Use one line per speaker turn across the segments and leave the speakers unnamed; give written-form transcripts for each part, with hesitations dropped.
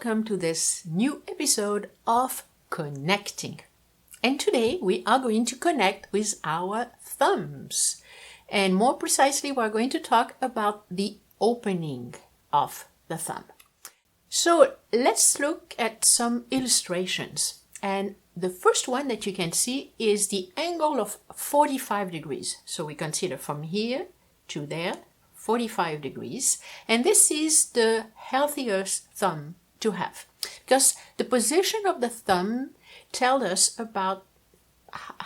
welcome to this new episode of Connecting. And today we are going to connect with our thumbs. And more precisely, we're going to talk about the opening of the thumb. So let's look at some illustrations. And the first one that you can see is the angle of 45 degrees. So we consider from here to there, 45 degrees. And this is the healthiest thumb to have, because the position of the thumb tells us about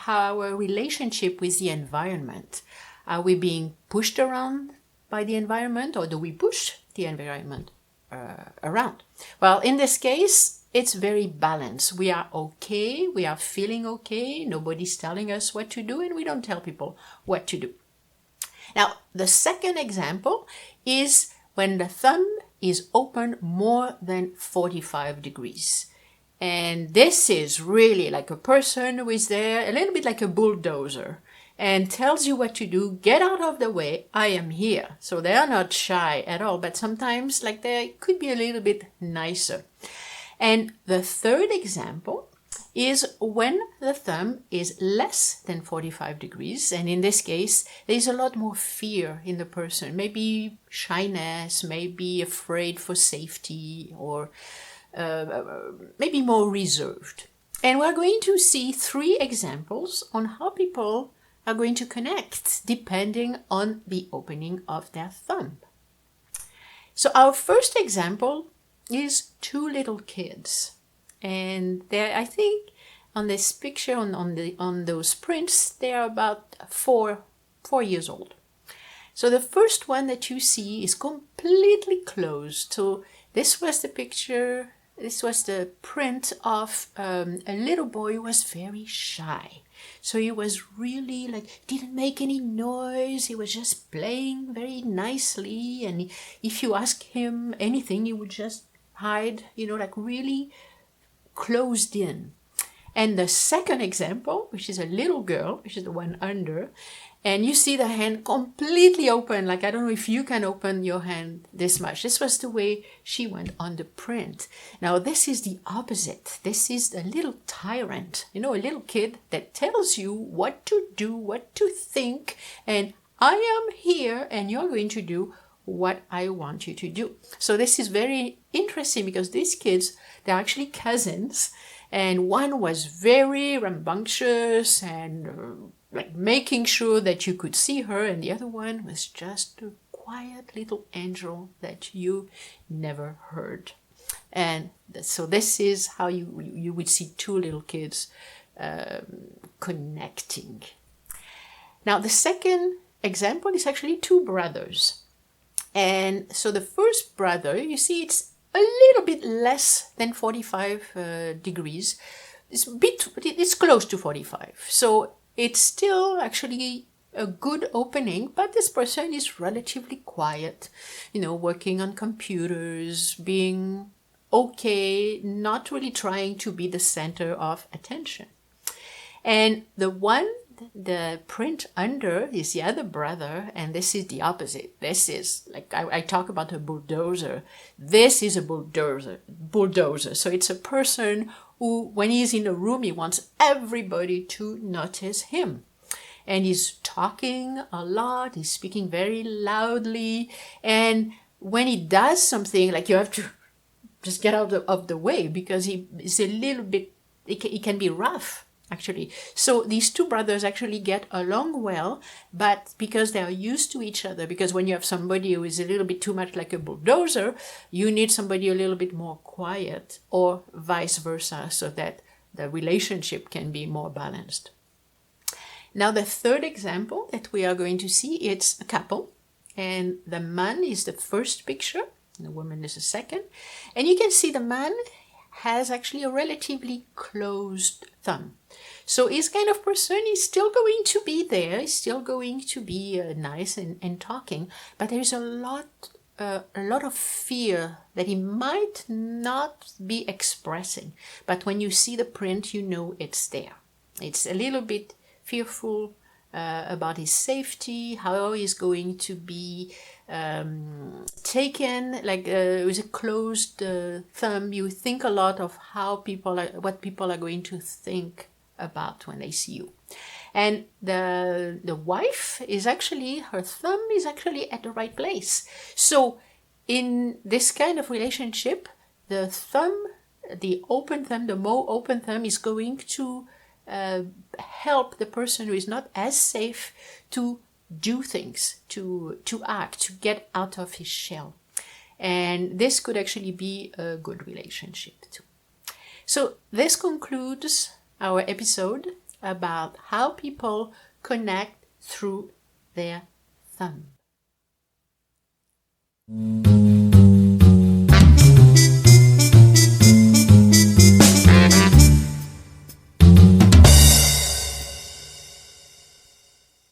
our relationship with the environment. Are we being pushed around by the environment, or do we push the environment around? Well, in this case, it's very balanced. We are okay, we are feeling okay, nobody's telling us what to do, and we don't tell people what to do. Now, the second example is when the thumb is open more than 45 degrees. And this is really like a person who is there, a little bit like a bulldozer, and tells you what to do. Get out of the way, I am here. So they are not shy at all, but sometimes like they could be a little bit nicer. And the third example is when the thumb is less than 45 degrees. And in this case, there's a lot more fear in the person. Maybe shyness, maybe afraid for safety, or maybe more reserved. And we're going to see 3 examples on how people are going to connect depending on the opening of their thumb. So our first example is 2 little kids. And they're, I think, on this picture, on those prints, they're about 4 years old. So the first one that you see is completely closed. So this was the picture, this was the print of a little boy who was very shy. So he was really didn't make any noise. He was just playing very nicely. And if you ask him anything, he would just hide, really closed in. And the second example, which is a little girl, which is the one under, and you see the hand completely open. I don't know if you can open your hand this much. This was the way she went on the print. Now, this is the opposite. This is a little tyrant, a little kid that tells you what to do, what to think, and I am here and you're going to do what I want you to do. So this is very interesting because these kids, they're actually cousins, and one was very rambunctious and making sure that you could see her, and the other one was just a quiet little angel that you never heard. And so this is how you would see 2 little kids connecting. Now the second example is actually 2 brothers. And so the first brother, you see it's a little bit less than 45 degrees. It's close to 45. So it's still actually a good opening, but this person is relatively quiet, working on computers, being okay, not really trying to be the center of attention. And the print under is the other brother, and this is the opposite. This is, I talk about a bulldozer. This is a bulldozer. So it's a person who, when he's in a room, he wants everybody to notice him. And he's talking a lot, he's speaking very loudly, and when he does something, you have to just get out of the way, because he's a little bit, he can be rough. Actually. So these 2 brothers actually get along well, but because they are used to each other, because when you have somebody who is a little bit too much like a bulldozer, you need somebody a little bit more quiet, or vice versa, so that the relationship can be more balanced. Now the third example that we are going to see, it's a couple, and the man is the first picture, and the woman is the second, and you can see the man has actually a relatively closed thumb. So he's kind of person, he's still going to be there, he's still going to be nice and talking, but there's a lot of fear that he might not be expressing. But when you see the print, you know it's there. It's a little bit fearful, about his safety, how he's going to be taken. Like with a closed thumb, you think a lot of what people are going to think about when they see you. And the wife is actually, her thumb is actually at the right place. So in this kind of relationship, the more open thumb is going to help the person who is not as safe to do things, to act, to get out of his shell. And this could actually be a good relationship too. So this concludes our episode about how people connect through their thumb.